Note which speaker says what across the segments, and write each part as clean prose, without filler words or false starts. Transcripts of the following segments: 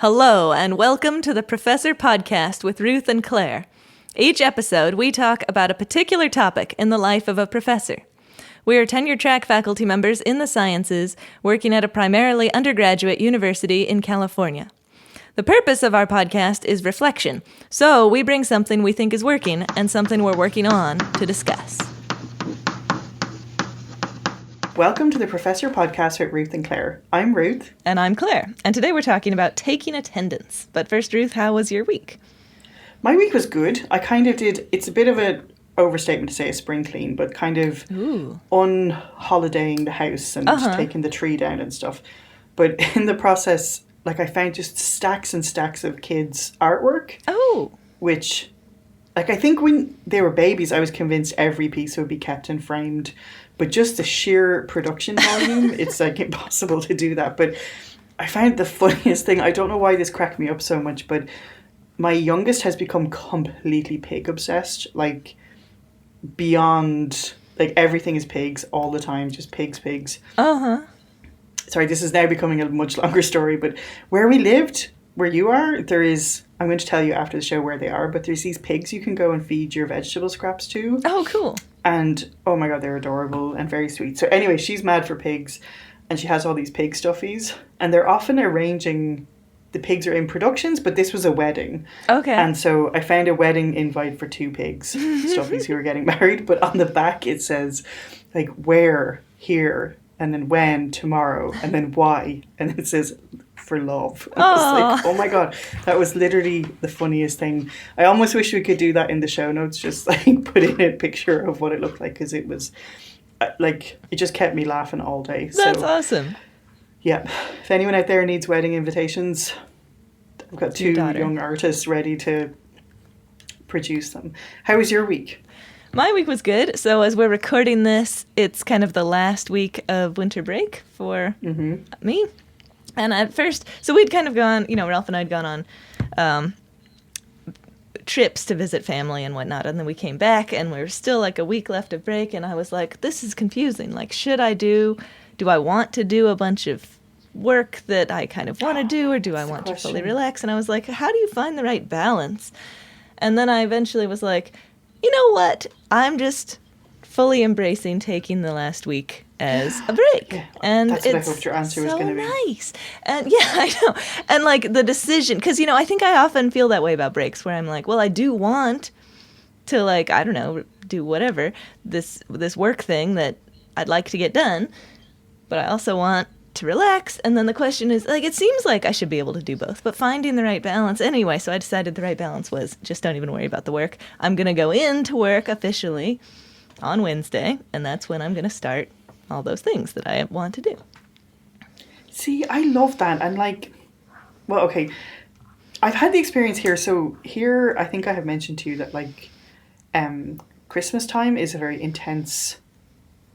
Speaker 1: Hello, and welcome to the Professor Podcast with Ruth and Claire. Each episode, we talk about a particular topic in the life of a professor. We are tenure-track faculty members in the sciences, working at a primarily undergraduate university in California. The purpose of our podcast is reflection, so we bring something we think is working and something we're working on to discuss.
Speaker 2: Welcome to the Professor Podcast with Ruth and Claire. I'm Ruth.
Speaker 1: And I'm Claire. And today we're talking about taking attendance. But first, Ruth, how was your week?
Speaker 2: My week was good. I kind of did, it's a bit of an overstatement to say a spring clean, but kind of unholidaying the house and taking the tree down and stuff. But in the process, I found just stacks and stacks of kids' artwork. Oh. Which, I think when they were babies, I was convinced every piece would be kept and framed. But just the sheer production volume, it's impossible to do that. But I found the funniest thing, I don't know why this cracked me up so much, but my youngest has become completely pig obsessed. Beyond, everything is pigs all the time, just pigs. Uh-huh. Sorry, this is now becoming a much longer story, but where we lived, where you are, there is, I'm going to tell you after the show where they are, but there's these pigs you can go and feed your vegetable scraps to.
Speaker 1: Oh, cool.
Speaker 2: And, oh my God, they're adorable and very sweet. So anyway, she's mad for pigs and she has all these pig stuffies. And they're often arranging, the pigs are in productions, but this was a wedding. Okay. And so I found a wedding invite for 2 pigs, stuffies who were getting married. But on the back it says, where, here, and then when, tomorrow, and then why. And then it says, for love. And I was oh my God, that was literally the funniest thing. I almost wish we could do that in the show notes, just put in a picture of what it looked like, because it was it just kept me laughing all day.
Speaker 1: That's awesome.
Speaker 2: Yeah, if anyone out there needs wedding invitations, I've got 2 young artists ready to produce them. How was your week?
Speaker 1: My week was good. So as we're recording this, it's kind of the last week of winter break for me. And at first, so we'd kind of gone, Ralph and I had gone on trips to visit family and whatnot. And then we came back and we were still a week left of break. And I was like, this is confusing. Should I do I want to do a bunch of work that I kind of want to do, or do I want to fully relax? And I was like, how do you find the right balance? And then I eventually was like, you know what? I'm just fully embracing taking the last week as a break.
Speaker 2: Yeah,
Speaker 1: and
Speaker 2: that's what I hoped your answer was going to be.
Speaker 1: Nice. And yeah, I know. And the decision, because, I think I often feel that way about breaks where I'm like, well, I do want to I don't know, do whatever, this work thing that I'd like to get done, but I also want to relax. And then the question is, it seems like I should be able to do both, but finding the right balance. Anyway, so I decided the right balance was just don't even worry about the work. I'm going to go into work officially on Wednesday, and that's when I'm going to start all those things that I want to do.
Speaker 2: See, I love that. And well, okay, I've had the experience here. So here, I think I have mentioned to you that Christmas time is a very intense,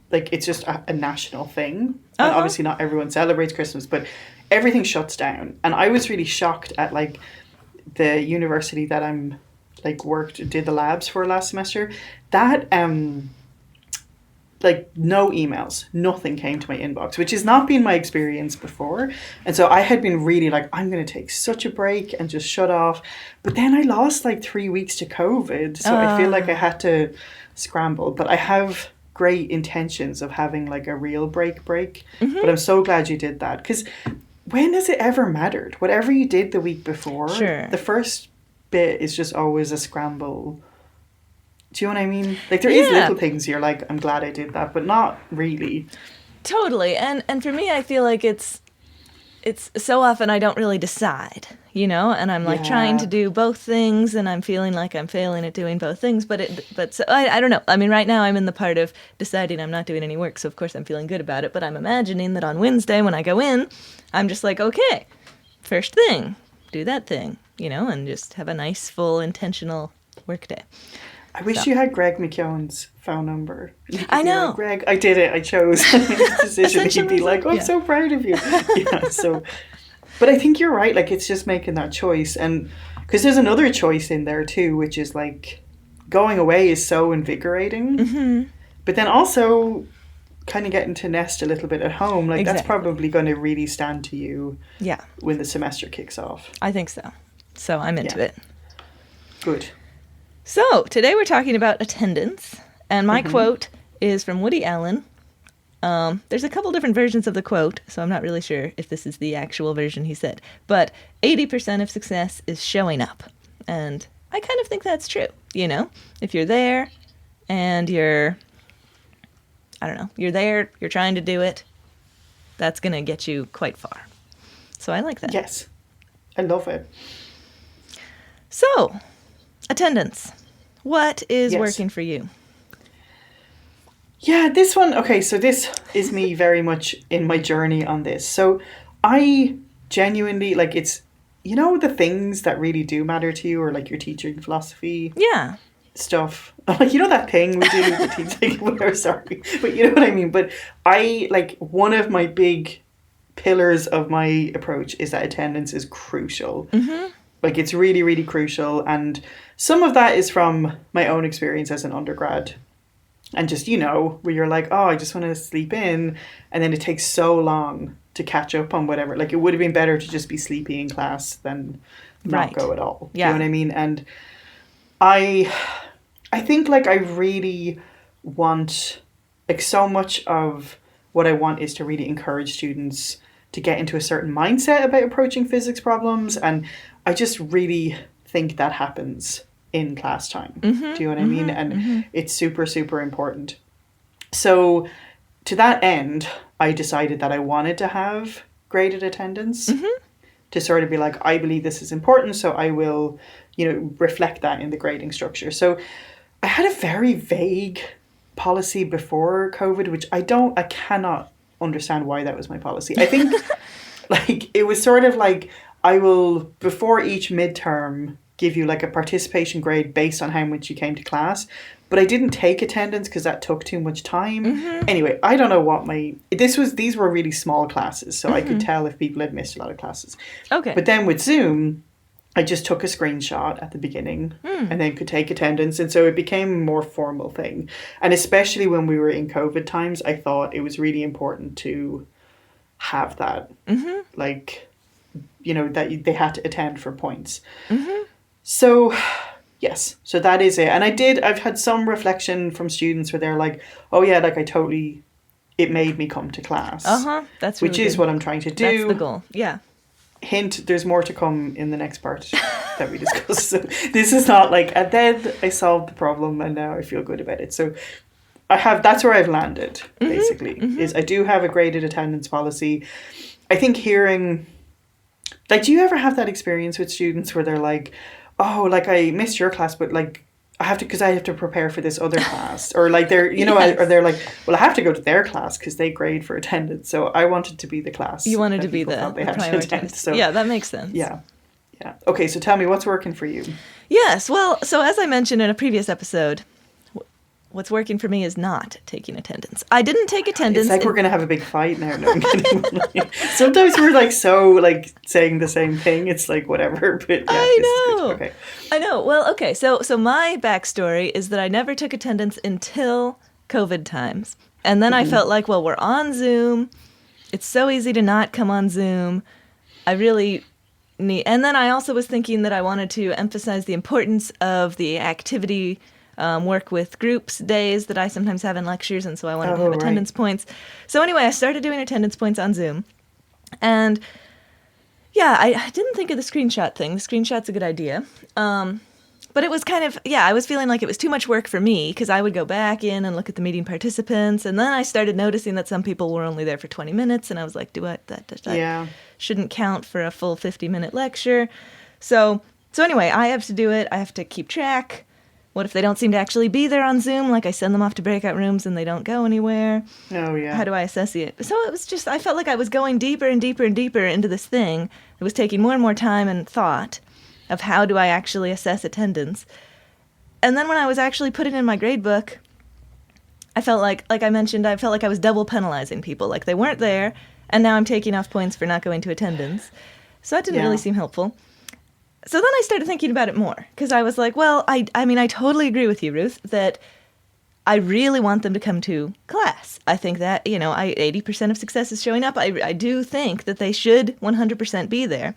Speaker 2: it's just a national thing. And obviously not everyone celebrates Christmas, but everything shuts down. And I was really shocked at the university that I'm did the labs for last semester, that no emails, nothing came to my inbox, which has not been my experience before. And so I had been really I'm going to take such a break and just shut off. But then I lost 3 weeks to COVID. So I feel like I had to scramble. But I have great intentions of having a real break. Mm-hmm. But I'm so glad you did that. Because when has it ever mattered? Whatever you did the week before, sure, the first bit is just always a scramble. Do you know what I mean? There is little things you're I'm glad I did that, but not really. Totally.
Speaker 1: And for me, I feel it's so often I don't really decide, and I'm trying to do both things, and I'm feeling like I'm failing at doing both things, but so I don't know. I mean, right now I'm in the part of deciding I'm not doing any work, so of course I'm feeling good about it, but I'm imagining that on Wednesday when I go in, I'm just okay, first thing, do that thing, and just have a nice, full, intentional work day.
Speaker 2: I wish you had Greg McKeown's phone number.
Speaker 1: I know.
Speaker 2: Greg, I did it. I chose this decision. He'd be I'm so proud of you. Yeah, so... But I think you're right. It's just making that choice. And because there's another choice in there too, which is going away is so invigorating. Mm-hmm. But then also, kind of getting to nest a little bit at home, like that's probably going to really stand to you when the semester kicks off.
Speaker 1: I think so. So I'm into it.
Speaker 2: Good.
Speaker 1: So today we're talking about attendance, and my quote is from Woody Allen. There's a couple different versions of the quote, so I'm not really sure if this is the actual version he said, but 80% of success is showing up. And I kind of think that's true. You know, if you're there and you're there, you're trying to do it, that's going to get you quite far. So I like that.
Speaker 2: Yes. I love it.
Speaker 1: So, attendance. What is working for you?
Speaker 2: Yeah, this one, okay, so this is me very much in my journey on this. So I genuinely, like, it's, you know, the things that really do matter to you, or like your teaching philosophy stuff. Like, you know that thing we do with the teaching, whatever, sorry. But you know what I mean? But I, like, one of my big pillars of my approach is that attendance is crucial. Mm-hmm. Like, it's really, really crucial. And some of that is from my own experience as an undergrad. And just, you know, where you're like, oh, I just want to sleep in. And then it takes so long to catch up on whatever. Like, it would have been better to just be sleepy in class than not go at all. Yeah. Do you know what I mean? And I think, like, I really want, like, so much of what I want is to really encourage students to get into a certain mindset about approaching physics problems. And I just really think that happens in class time. Mm-hmm, do you know what I mean? And it's super, super important. So to that end, I decided that I wanted to have graded attendance to sort of be like, I believe this is important, so I will, you know, reflect that in the grading structure. So I had a very vague policy before COVID, which I cannot understand why that was my policy. I think like it was sort of like, I will, before each midterm, give you like a participation grade based on how much you came to class. But I didn't take attendance because that took too much time. Mm-hmm. Anyway, I don't know what these were really small classes, so I could tell if people had missed a lot of classes. Okay. But then with Zoom, I just took a screenshot at the beginning and then could take attendance. And so it became a more formal thing. And especially when we were in COVID times, I thought it was really important to have that. Mm-hmm. Like, you know, that they had to attend for points. Mm-hmm. So, yes. So that is it. And I've had some reflection from students where they're like, oh yeah, like it made me come to class. That's really which is what I'm trying to do.
Speaker 1: That's the goal. Yeah.
Speaker 2: Hint, there's more to come in the next part that we discuss. So this is not like, and then I solved the problem and now I feel good about it. So that's where I've landed, basically, is I do have a graded attendance policy. I think hearing, like, do you ever have that experience with students where they're like, oh, like I missed your class, but like I have to prepare for this other class, or like they're, you know, or they're like, well, I have to go to their class because they grade for attendance. So I wanted to be the class.
Speaker 1: You wanted to be the prioritized. So yeah, that makes sense.
Speaker 2: Yeah. Okay, so tell me, what's working for you?
Speaker 1: Yes, well, so as I mentioned in a previous episode, what's working for me is not taking attendance. I didn't take attendance.
Speaker 2: It's like we're going to have a big fight now. No, I'm kidding. Sometimes we're like so like saying the same thing. It's like whatever. But yeah,
Speaker 1: I know.
Speaker 2: Okay.
Speaker 1: I know. Well, okay. So my backstory is that I never took attendance until COVID times. And then I felt like, well, we're on Zoom. It's so easy to not come on Zoom. I really need... And then I also was thinking that I wanted to emphasize the importance of the activity work with groups days that I sometimes have in lectures, and so I wanted to have attendance points. So anyway, I started doing attendance points on Zoom. And yeah, I didn't think of the screenshot thing. The screenshot's a good idea. But it was kind of, I was feeling like it was too much work for me because I would go back in and look at the meeting participants, and then I started noticing that some people were only there for 20 minutes, and I was like, that shouldn't count for a full 50-minute lecture. So anyway, I have to do it. I have to keep track. What if they don't seem to actually be there on Zoom? Like I send them off to breakout rooms and they don't go anywhere. Oh, yeah. How do I assess it? So it was just, I felt like I was going deeper and deeper and deeper into this thing. It was taking more and more time and thought of how do I actually assess attendance. And then when I was actually putting in my grade book, I felt like I mentioned, I felt like I was double penalizing people. Like they weren't there, and now I'm taking off points for not going to attendance. So that didn't really seem helpful. So then I started thinking about it more, because I was like, well, I mean, I totally agree with you, Ruth, that I really want them to come to class. I think that, 80% of success is showing up. I do think that they should 100% be there.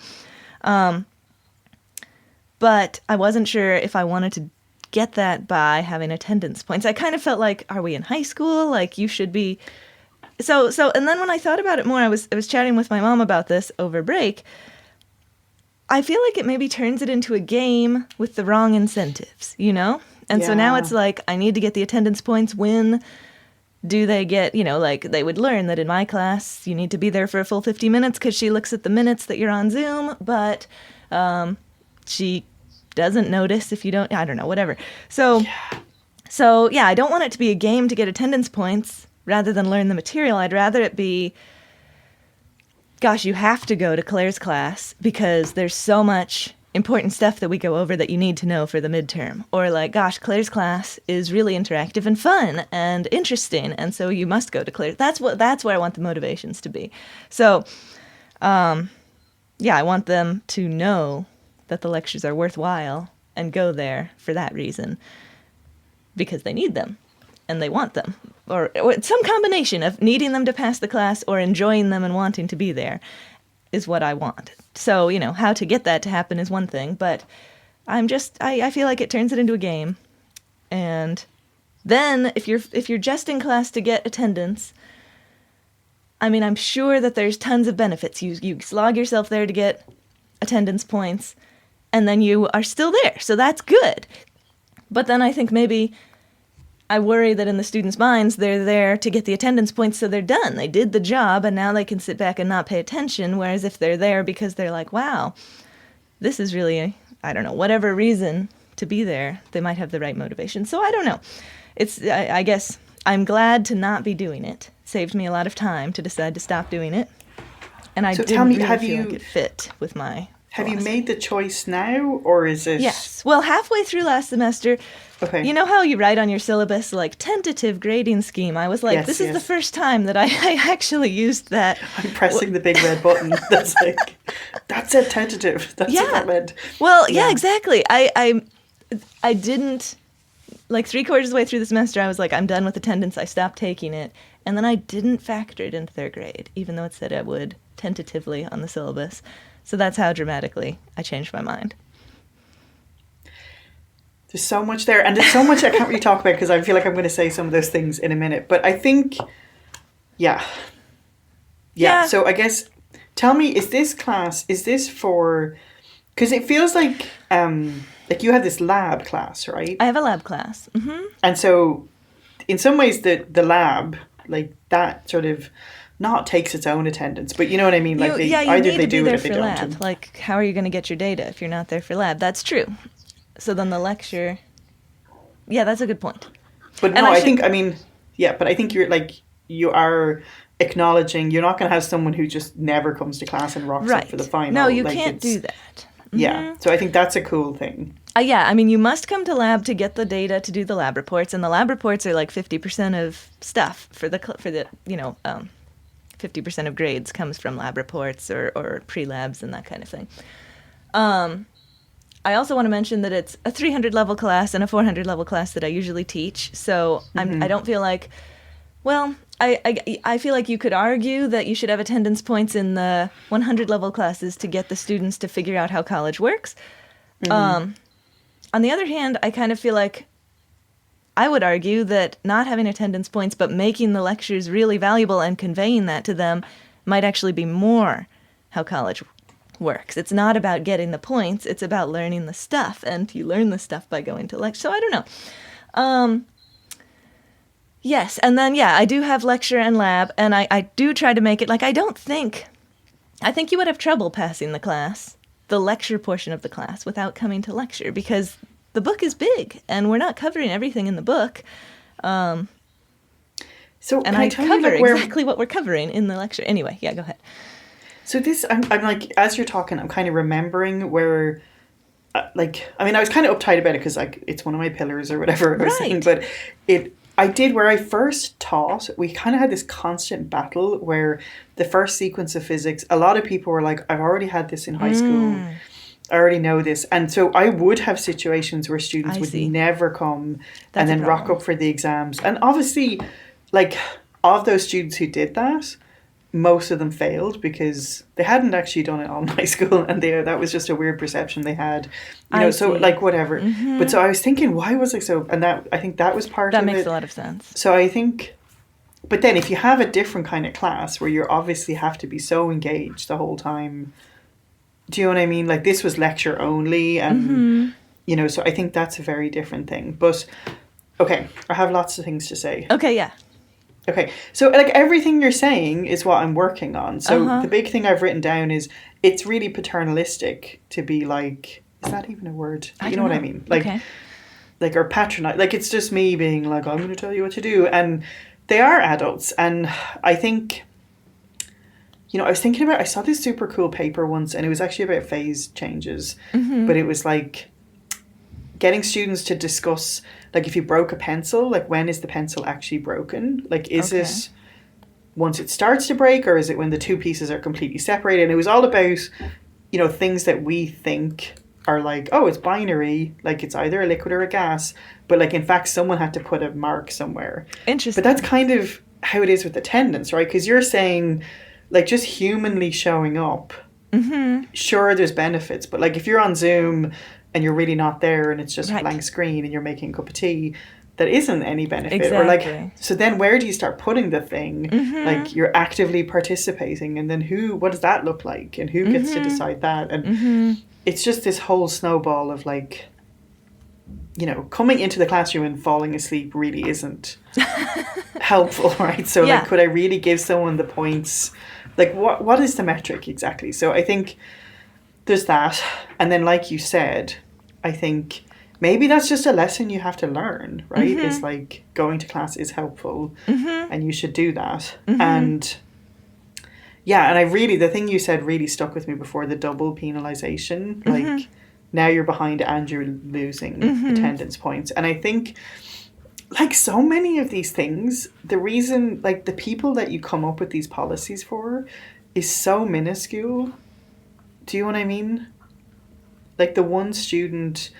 Speaker 1: But I wasn't sure if I wanted to get that by having attendance points. I kind of felt like, are we in high school? Like, you should be... So, and then when I thought about it more, I was chatting with my mom about this over break. I feel like it maybe turns it into a game with the wrong incentives, And so now it's like, I need to get the attendance points. When do they get, like they would learn that in my class, you need to be there for a full 50 minutes because she looks at the minutes that you're on Zoom, but she doesn't notice if you don't, I don't know, whatever. So I don't want it to be a game to get attendance points rather than learn the material. I'd rather it be, gosh, you have to go to Claire's class because there's so much important stuff that we go over that you need to know for the midterm. Or like, gosh, Claire's class is really interactive and fun and interesting, and so you must go to Claire. That's where I want the motivations to be. So, I want them to know that the lectures are worthwhile and go there for that reason because they need them and they want them. Or some combination of needing them to pass the class or enjoying them and wanting to be there is what I want. So, how to get that to happen is one thing, but I feel like it turns it into a game. And then if you're just in class to get attendance, I mean, I'm sure that there's tons of benefits. You slog yourself there to get attendance points, and then you are still there. So that's good. But then I think maybe I worry that in the students' minds, they're there to get the attendance points, so they're done. They did the job, and now they can sit back and not pay attention, whereas if they're there because they're like, wow, this is really, I don't know, whatever reason to be there, they might have the right motivation. So I don't know. I guess I'm glad to not be doing it. Saved me a lot of time to decide to stop doing it. And I didn't really feel like it fit with my
Speaker 2: Have you made the choice now, or is it...
Speaker 1: Yes. Well, halfway through last semester,
Speaker 2: okay.
Speaker 1: You know how you write on your syllabus, like, tentative grading scheme? I was like, this is the first time that I actually used that.
Speaker 2: I'm pressing the big red button. That's like, that's a tentative. That's what that meant.
Speaker 1: Well, yeah, exactly. I didn't, like, 3/4 of the way through the semester, I was like, I'm done with attendance. I stopped taking it. And then I didn't factor it into their grade, even though it said I would tentatively on the syllabus. So that's how dramatically I changed my mind.
Speaker 2: There's so much there. And there's so much I can't really talk about because I feel like I'm going to say some of those things in a minute. But I think, yeah. So I guess, tell me, is this for... Because it feels like you have this lab class, right?
Speaker 1: I have a lab class. Mm-hmm.
Speaker 2: And so in some ways the lab, like that sort of... not takes its own attendance, but you know what I mean? Like either they do it or they don't.
Speaker 1: Lab. Like, how are you going to get your data if you're not there for lab? That's true. So then the lecture... Yeah, that's a good point.
Speaker 2: But no, I think you're like, you are acknowledging you're not going to have someone who just never comes to class and rocks up for the final.
Speaker 1: No, you can't do that. Mm-hmm.
Speaker 2: Yeah, so I think that's a cool thing.
Speaker 1: I mean, you must come to lab to get the data to do the lab reports, and the lab reports are like 50% of stuff for the 50% of grades comes from lab reports or pre-labs and that kind of thing. I also want to mention that it's a 300 level class and a 400 level class that I usually teach. So I don't feel like, well, I feel like you could argue that you should have attendance points in the 100 level classes to get the students to figure out how college works. On the other hand, I kind of feel like I would argue that not having attendance points but making the lectures really valuable and conveying that to them might actually be more how college works. It's not about getting the points, it's about learning the stuff, and you learn the stuff by going to lecture. So I don't know. Yes, and then, I do have lecture and lab, and I do try to make it, like, I think you would have trouble passing the lecture portion of the class without coming to lecture, because the book is big, and we're not covering everything in the book. I cover exactly what we're covering in the lecture. Anyway, go ahead.
Speaker 2: So this, I'm like, as you're talking, I'm kind of remembering where, I was kind of uptight about it because, like, it's one of my pillars or whatever I was saying, but where I first taught, we kind of had this constant battle where the first sequence of physics, a lot of people were like, I've already had this in high school. I already know this. And so I would have situations where students would never come and then rock up for the exams. And obviously, like, of those students who did that, most of them failed because they hadn't actually done it all in high school, and that was just a weird perception they had. So like whatever. Mm-hmm. But so I was thinking, why was it so? And I think that was part of it.
Speaker 1: That makes a lot of sense.
Speaker 2: So I think, but then if you have a different kind of class where you obviously have to be so engaged the whole time, do you know what I mean? Like this was lecture only, and so I think that's a very different thing. But okay, I have lots of things to say.
Speaker 1: Okay, yeah.
Speaker 2: Okay, so like everything you're saying is what I'm working on. So the big thing I've written down is it's really paternalistic to be like, is that even a word? You know what I mean? Like, like or patronize. Like it's just me being like, I'm going to tell you what to do. And they are adults. And I think, I was thinking I saw this super cool paper once, and it was actually about phase changes. Mm-hmm. But it was like getting students to discuss, like, if you broke a pencil, like, when is the pencil actually broken? Like, is it once it starts to break, or is it when the two pieces are completely separated? And it was all about, things that we think are like, oh, it's binary, like, it's either a liquid or a gas. But, like, in fact, someone had to put a mark somewhere.
Speaker 1: Interesting.
Speaker 2: But that's kind of how it is with attendance, right? Because you're saying, like, just humanly showing up, sure, there's benefits. But, like, if you're on Zoom and you're really not there and it's just a blank screen and you're making a cup of tea, that isn't any benefit.
Speaker 1: Exactly.
Speaker 2: Or like, so then where do you start putting the thing? Like, you're actively participating, and then what does that look like? And who gets to decide that? And it's just this whole snowball of like, coming into the classroom and falling asleep really isn't helpful, right? So like, could I really give someone the points? Like, what is the metric exactly? So I think there's that. And then, like you said, I think maybe that's just a lesson you have to learn, right? It's like going to class is helpful and you should do that. And and the thing you said really stuck with me before, the double penalization. Like, now you're behind and you're losing attendance points. And I think, like, so many of these things, the reason, like, the people that you come up with these policies for is so minuscule. Do you know what I mean? Like, the one student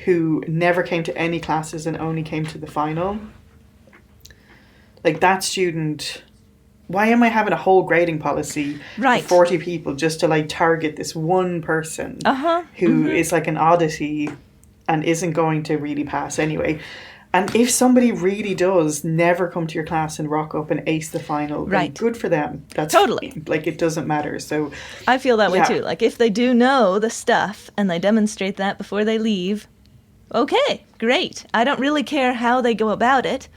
Speaker 2: who never came to any classes and only came to the final. Like, that student, why am I having a whole grading policy for 40 people just to, like, target this one person who is, like, an oddity and isn't going to really pass anyway? And if somebody really does never come to your class and rock up and ace the final, then good for them. That's
Speaker 1: totally.
Speaker 2: Like, it doesn't matter. So
Speaker 1: I feel that way too. Like, if they do know the stuff and they demonstrate that before they leave, okay, great. I don't really care how they go about it.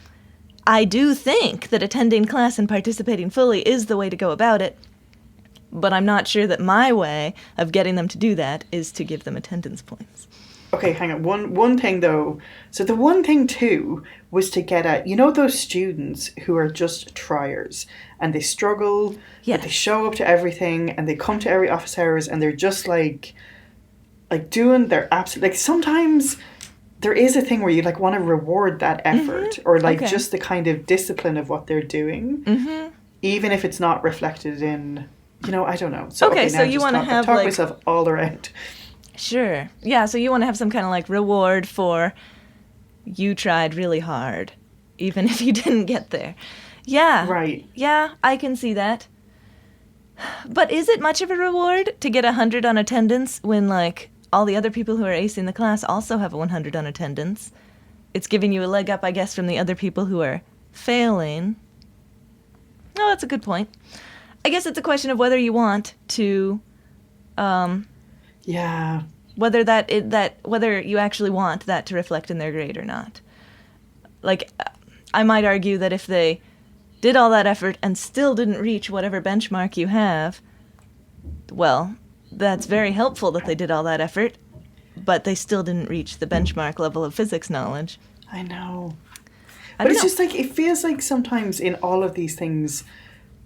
Speaker 1: I do think that attending class and participating fully is the way to go about it. But I'm not sure that my way of getting them to do that is to give them attendance points.
Speaker 2: Okay, hang on. One thing, though. So the one thing, too, was to get at, those students who are just triers and they struggle, but they show up to everything and they come to every office hours and they're just like doing their absolute, like, sometimes there is a thing where you, like, want to reward that effort or, like, just the kind of discipline of what they're doing, even if it's not reflected in, I don't know. So,
Speaker 1: so you want to have,
Speaker 2: talk myself all around.
Speaker 1: Sure. Yeah, so you want to have some kind of, like, reward for you tried really hard, even if you didn't get there. Yeah.
Speaker 2: Right.
Speaker 1: Yeah, I can see that. But is it much of a reward to get 100 on attendance when, like, all the other people who are acing the class also have a 100 on attendance? It's giving you a leg up, I guess, from the other people who are failing. Oh, that's a good point. I guess it's a question of whether you want to... whether you actually want that to reflect in their grade or not. Like, I might argue that if they did all that effort and still didn't reach whatever benchmark you have, well, that's very helpful that they did all that effort, but they still didn't reach the benchmark level of physics knowledge.
Speaker 2: I know. But it's just like, it feels like sometimes in all of these things,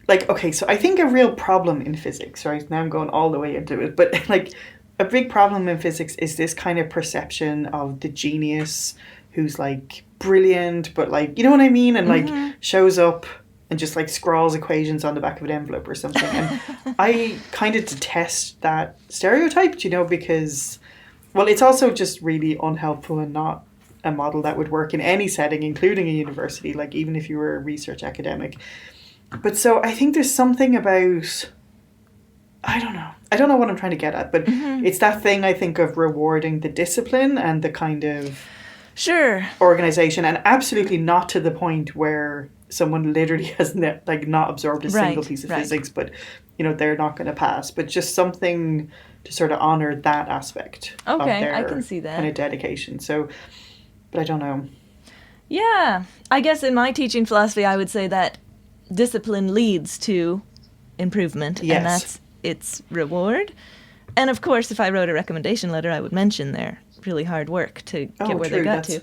Speaker 2: like, okay, so I think a real problem in physics, right? Now I'm going all the way into it, but, like, a big problem in physics is this kind of perception of the genius who's, like, brilliant, but, like, you know what I mean? And, like, shows up and just like scrawls equations on the back of an envelope or something. And I kind of detest that stereotype, you know, because, well, it's also just really unhelpful and not a model that would work in any setting, including a university, like even if you were a research academic. But so I think there's something about, I don't know what I'm trying to get at, but it's that thing I think of rewarding the discipline and the kind of organization, and absolutely not to the point where someone literally has not absorbed a single piece of physics, but you know they're not going to pass. But just something to sort of honor that aspect of their
Speaker 1: I can see that
Speaker 2: kind of dedication. So, but I don't know.
Speaker 1: Yeah, I guess in my teaching philosophy, I would say that discipline leads to improvement, and that's its reward. And of course, if I wrote a recommendation letter, I would mention their really hard work to get where they got to.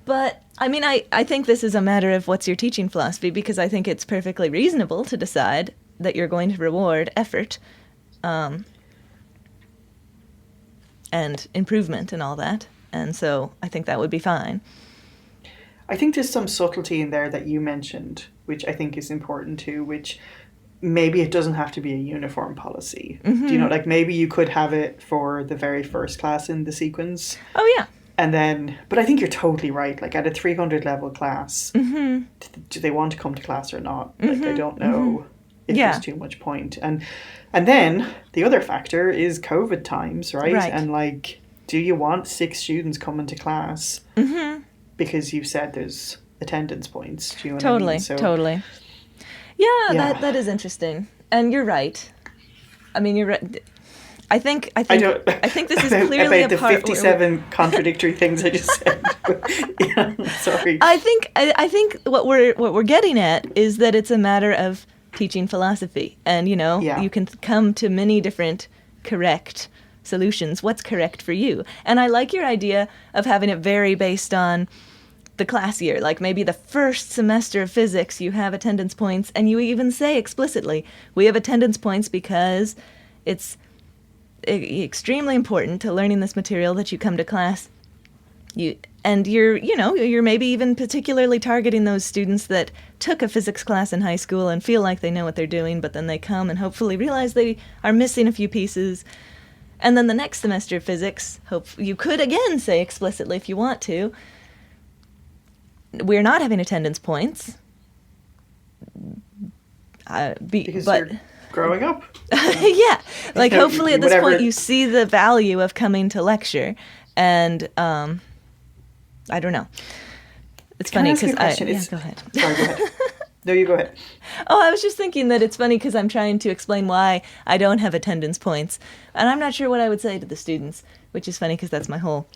Speaker 1: But I mean, I think this is a matter of what's your teaching philosophy, because I think it's perfectly reasonable to decide that you're going to reward effort and improvement and all that. And so I think that would be fine.
Speaker 2: I think there's some subtlety in there that you mentioned, which I think is important too, which maybe it doesn't have to be a uniform policy. Do you know, like maybe you could have it for the very first class in the sequence.
Speaker 1: Oh, yeah.
Speaker 2: And then, but I think you're totally right. Like at a 300 level class, do they want to come to class or not? Like I don't know if there's too much point. And then the other factor is COVID times, right? And like, do you want 6 students coming to class because you said there's attendance points? Do you know what I mean? So,
Speaker 1: totally. Yeah, that is interesting. And you're right. I mean, you're right. I think this is clearly
Speaker 2: about the 57 contradictory things I just said. Sorry.
Speaker 1: I think what we're getting at is that it's a matter of teaching philosophy, and you know, you can come to many different correct solutions. What's correct for you? And I like your idea of having it vary based on the class year. Like maybe the first semester of physics, you have attendance points, and you even say explicitly, we have attendance points because it's extremely important to learning this material that you come to class. You're maybe even particularly targeting those students that took a physics class in high school and feel like they know what they're doing, but then they come and hopefully realize they are missing a few pieces. And then the next semester of physics, you could again say explicitly if you want to, we're not having attendance points.
Speaker 2: Because you're growing up.
Speaker 1: Yeah. Like hopefully at this point you see the value of coming to lecture. And I don't know. It's funny because go ahead.
Speaker 2: Sorry, go ahead. No, you go ahead.
Speaker 1: Oh, I was just thinking that it's funny because I'm trying to explain why I don't have attendance points. And I'm not sure what I would say to the students, which is funny because that's my whole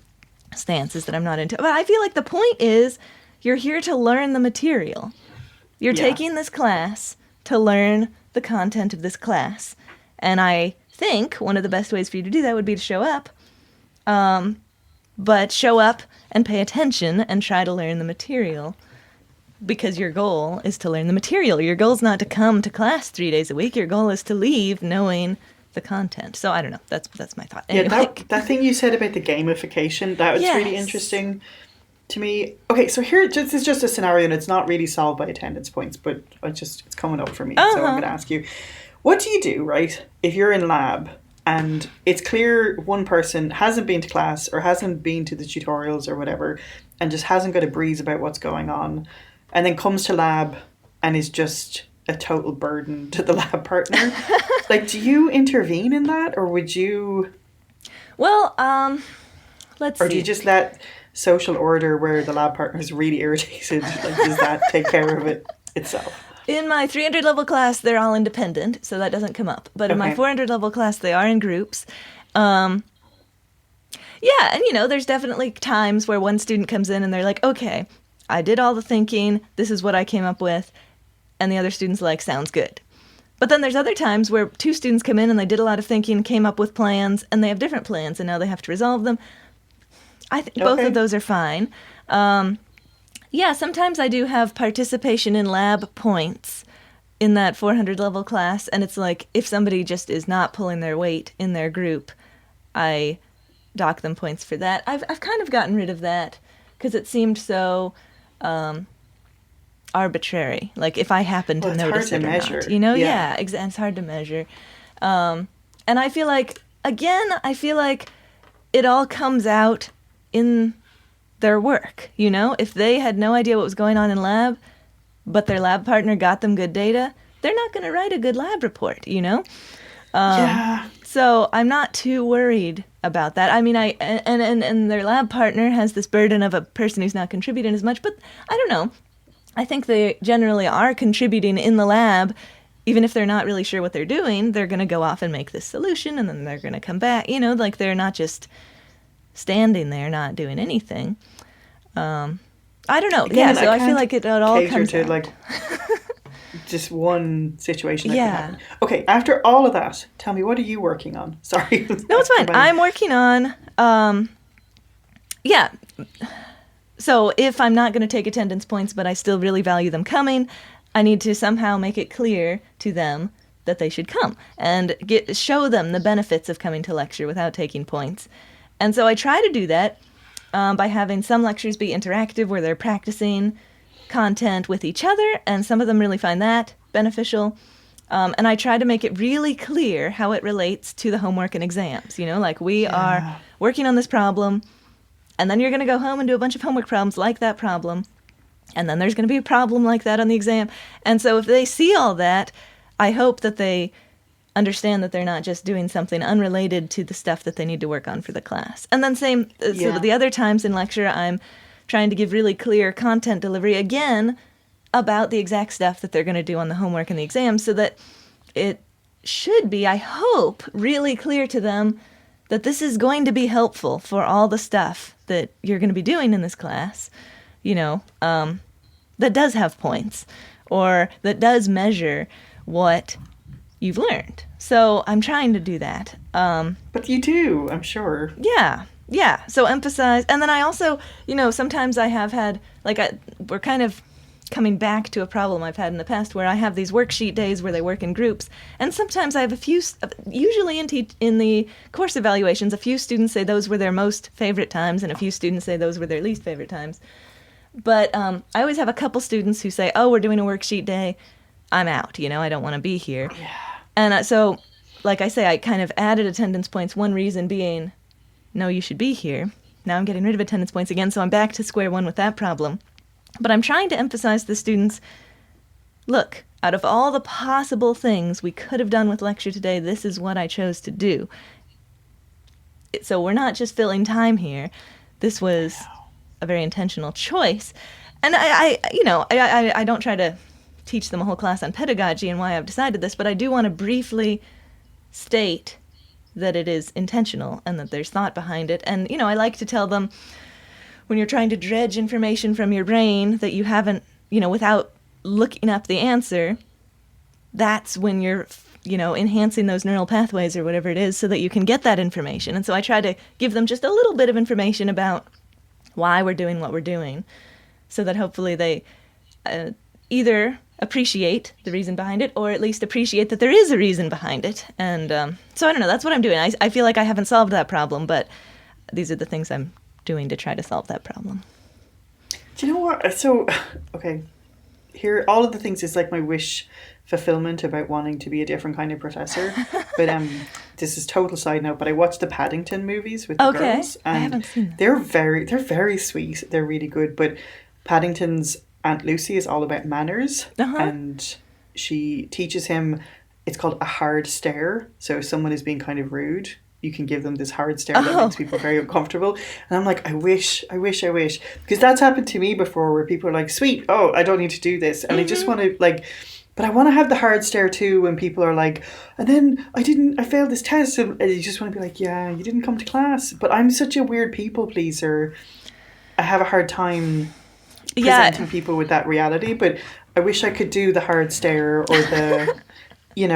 Speaker 1: stance, is that I'm not into it. But I feel like the point is you're here to learn the material. You're taking this class to learn the content of this class. And I think one of the best ways for you to do that would be to show up. But show up and pay attention and try to learn the material. Because your goal is to learn the material. Your goal is not to come to class 3 days a week. Your goal is to leave knowing the content. So I don't know. That's my thought. Anyway.
Speaker 2: Yeah, that thing you said about the gamification, that was really interesting to me. Okay, so here, this is just a scenario, and it's not really solved by attendance points, but it's coming up for me. So I'm going to ask you, what do you do, right, if you're in lab and it's clear one person hasn't been to class or hasn't been to the tutorials or whatever and just hasn't got a breeze about what's going on, and then comes to lab and is just a total burden to the lab partner? Like, do you intervene in that, or would you?
Speaker 1: Well, let's see.
Speaker 2: Or do you just let social order where the lab partner is really irritated? Like, does that take care of it itself?
Speaker 1: In my 300 level class, they're all independent, so that doesn't come up. But in my 400 level class, they are in groups. Yeah, and there's definitely times where one student comes in and they're like, okay, I did all the thinking, this is what I came up with, and the other student's like, sounds good. But then there's other times where 2 students come in and they did a lot of thinking, came up with plans, and they have different plans, and now they have to resolve them. I think both of those are fine. Yeah, sometimes I do have participation in lab points in that 400 level class, and it's like if somebody just is not pulling their weight in their group, I dock them points for that. I've kind of gotten rid of that because it seemed so arbitrary. Like if I happen to notice it or not, it's hard to measure. And I feel like it all comes out in their work. If they had no idea what was going on in lab, but their lab partner got them good data, they're not going to write a good lab report. So I'm not too worried about that. I mean, and their lab partner has this burden of a person who's not contributing as much, but I don't know. I think they generally are contributing in the lab. Even if they're not really sure what they're doing, they're going to go off and make this solution, and then they're going to come back. Like they're not just standing there not doing anything. I don't know. Again, so I feel like it all comes to,
Speaker 2: like, just one situation that can happen. Okay, after all of that, tell me, what are you working on? Sorry.
Speaker 1: No, it's fine. I'm working on, So if I'm not going to take attendance points, but I still really value them coming, I need to somehow make it clear to them that they should come and show them the benefits of coming to lecture without taking points. And so I try to do that by having some lectures be interactive where they're practicing content with each other, and some of them really find that beneficial. And I try to make it really clear how it relates to the homework and exams. Like we are working on this problem, and then you're going to go home and do a bunch of homework problems like that problem. And then there's going to be a problem like that on the exam. And so if they see all that, I hope that they understand that they're not just doing something unrelated to the stuff that they need to work on for the class. And then so the other times in lecture, I'm trying to give really clear content delivery, again, about the exact stuff that they're going to do on the homework and the exam, so that it should be, I hope, really clear to them that this is going to be helpful for all the stuff that you're going to be doing in this class. That does have points, or that does measure what you've learned. So I'm trying to do that.
Speaker 2: But you do, I'm sure.
Speaker 1: Yeah. So emphasize. And then I also, sometimes I have had, we're kind of coming back to a problem I've had in the past where I have these worksheet days where they work in groups. And sometimes I have usually in the course evaluations, a few students say those were their most favorite times, and a few students say those were their least favorite times. But I always have a couple students who say, oh, we're doing a worksheet day, I'm out, I don't want to be here.
Speaker 2: Yeah.
Speaker 1: And so, like I say, I kind of added attendance points, one reason being, no, you should be here. Now I'm getting rid of attendance points again, so I'm back to square one with that problem. But I'm trying to emphasize to the students, look, out of all the possible things we could have done with lecture today, this is what I chose to do. So we're not just filling time here. This was a very intentional choice. And I don't try to teach them a whole class on pedagogy and why I've decided this, but I do want to briefly state that it is intentional and that there's thought behind it. And, I like to tell them, when you're trying to dredge information from your brain that you haven't, without looking up the answer, that's when you're, enhancing those neural pathways or whatever it is so that you can get that information. And so I try to give them just a little bit of information about why we're doing what we're doing so that hopefully they either appreciate the reason behind it or at least appreciate that there is a reason behind it. And so I don't know, that's what I'm doing. I feel like I haven't solved that problem, but these are the things I'm doing to try to solve that problem.
Speaker 2: Do you know what? So, okay, here, all of the things is like my wish fulfillment about wanting to be a different kind of professor. But this is total side note, but I watched the Paddington movies with the girls. And
Speaker 1: I haven't seen them.
Speaker 2: They're very sweet. They're really good. But Paddington's Aunt Lucy is all about manners. And she teaches him, it's called a hard stare. So if someone is being kind of rude, you can give them this hard stare that makes people very uncomfortable. And I'm like, I wish. Because that's happened to me before where people are like, sweet, oh, I don't need to do this. And I just want to but I want to have the hard stare too when people are like, and then I failed this test. And you just want to be like, yeah, you didn't come to class. But I'm such a weird people pleaser. I have a hard time presenting people with that reality. But I wish I could do the hard stare or the... you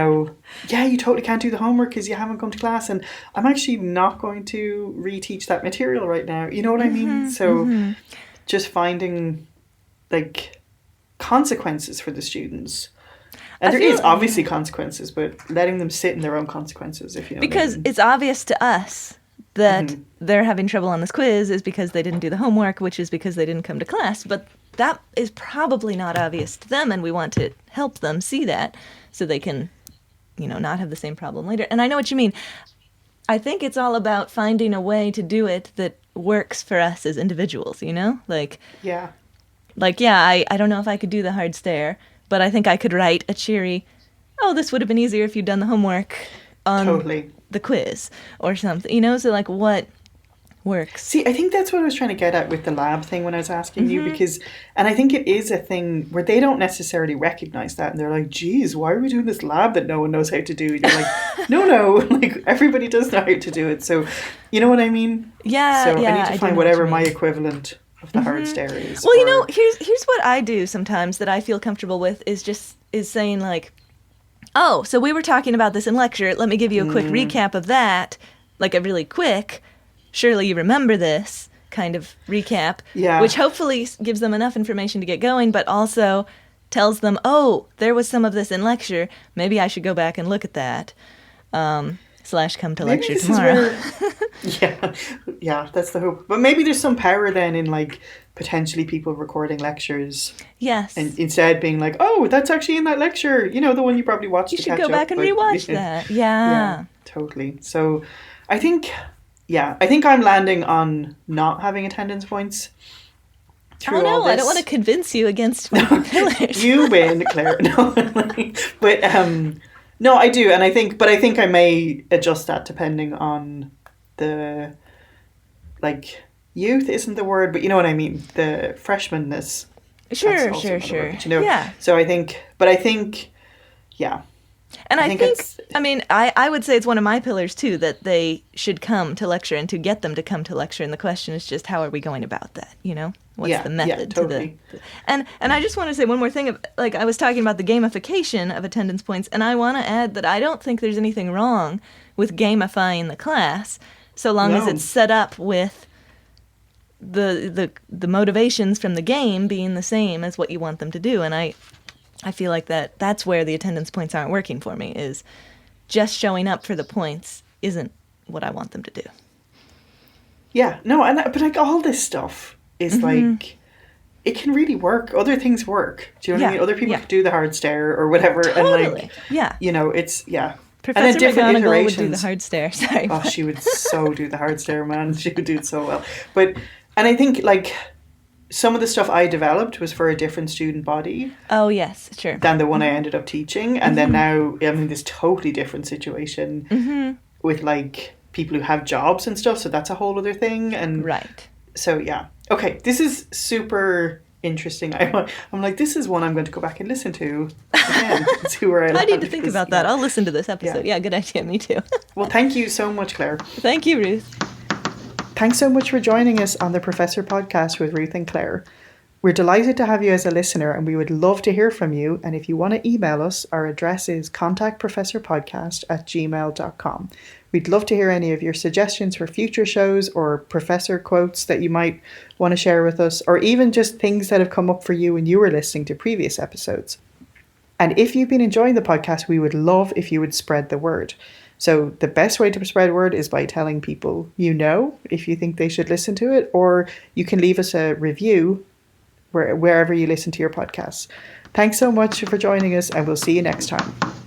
Speaker 2: totally can't do the homework because you haven't come to class, and I'm actually not going to reteach that material right now. You know what I mean? So just finding consequences for the students. And there is obviously consequences, but letting them sit in their own consequences, if you know
Speaker 1: because
Speaker 2: what I mean.
Speaker 1: It's obvious to us that they're having trouble on this quiz is because they didn't do the homework, which is because they didn't come to class. But that is probably not obvious to them, and we want to help them see that so they can, not have the same problem later. And I know what you mean. I think it's all about finding a way to do it that works for us as individuals, Like,
Speaker 2: yeah.
Speaker 1: I don't know if I could do the hard stare, but I think I could write a cheery, oh, this would have been easier if you'd done the homework on the quiz or something, so like what works.
Speaker 2: See, I think that's what I was trying to get at with the lab thing when I was asking you, because, and I think it is a thing where they don't necessarily recognize that, and they're like, geez, why are we doing this lab that no one knows how to do? And you're like, no, like everybody does know how to do it. So, you know what I mean?
Speaker 1: Yeah.
Speaker 2: So I need to find whatever my equivalent of the hard stare is.
Speaker 1: Well, here's what I do sometimes that I feel comfortable with is saying like, oh, so we were talking about this in lecture. Let me give you a quick recap of that, like a really quick, surely you remember this kind of recap, which hopefully gives them enough information to get going, but also tells them, oh, there was some of this in lecture. Maybe I should go back and look at that. / come to lecture tomorrow.
Speaker 2: Yeah, that's the hope. But maybe there's some power then in like potentially people recording lectures.
Speaker 1: Yes.
Speaker 2: And instead being like, oh, that's actually in that lecture. The one you probably watched.
Speaker 1: You should go back and rewatch that. Yeah,
Speaker 2: totally. So I think I'm landing on not having attendance points.
Speaker 1: Oh no, I don't want to convince you against my pillars.
Speaker 2: You win, Claire. No, but no, I do, and I think I may adjust that depending on the youth isn't the word, but you know what I mean, the freshmanness.
Speaker 1: Sure.
Speaker 2: Word,
Speaker 1: Yeah.
Speaker 2: So I think, yeah.
Speaker 1: And I think I would say it's one of my pillars too, that they should come to lecture and to get them to come to lecture. And the question is just, how are we going about that? What's the method
Speaker 2: totally.
Speaker 1: to and I just want to say one more thing. Like I was talking about the gamification of attendance points, and I want to add that I don't think there's anything wrong with gamifying the class, so long as it's set up with the motivations from the game being the same as what you want them to do. And I feel like that's where the attendance points aren't working for me, is just showing up for the points isn't what I want them to do.
Speaker 2: Yeah, no, but like all this stuff is like, it can really work. Other things work. Do you know what I mean? Other people could do the hard stare or whatever.
Speaker 1: Totally.
Speaker 2: And like, it's,
Speaker 1: Professor
Speaker 2: and then different
Speaker 1: McGonagall
Speaker 2: iterations.
Speaker 1: would do the hard stare. Sorry.
Speaker 2: Oh, she would so do the hard stare, man. She would do it so well. And I think like some of the stuff I developed was for a different student body.
Speaker 1: Oh, yes, sure.
Speaker 2: Than the one I ended up teaching. And then now I'm in this totally different situation with like people who have jobs and stuff. So that's a whole other thing. And
Speaker 1: right.
Speaker 2: So, yeah. Okay, this is super interesting. I'm like, this is one I'm going to go back and listen to again. See where I
Speaker 1: need to think about that. I'll listen to this episode. Yeah, good idea. Me too.
Speaker 2: Well, thank you so much, Claire.
Speaker 1: Thank you, Ruth.
Speaker 2: Thanks so much for joining us on the Professor Podcast with Ruth and Claire. We're delighted to have you as a listener, and we would love to hear from you. And if you want to email us, our address is contactprofessorpodcast@gmail.com. We'd love to hear any of your suggestions for future shows or professor quotes that you might want to share with us, or even just things that have come up for you when you were listening to previous episodes. And if you've been enjoying the podcast, we would love if you would spread the word. So the best way to spread word is by telling people if you think they should listen to it, or you can leave us a review wherever you listen to your podcasts. Thanks so much for joining us, and we'll see you next time.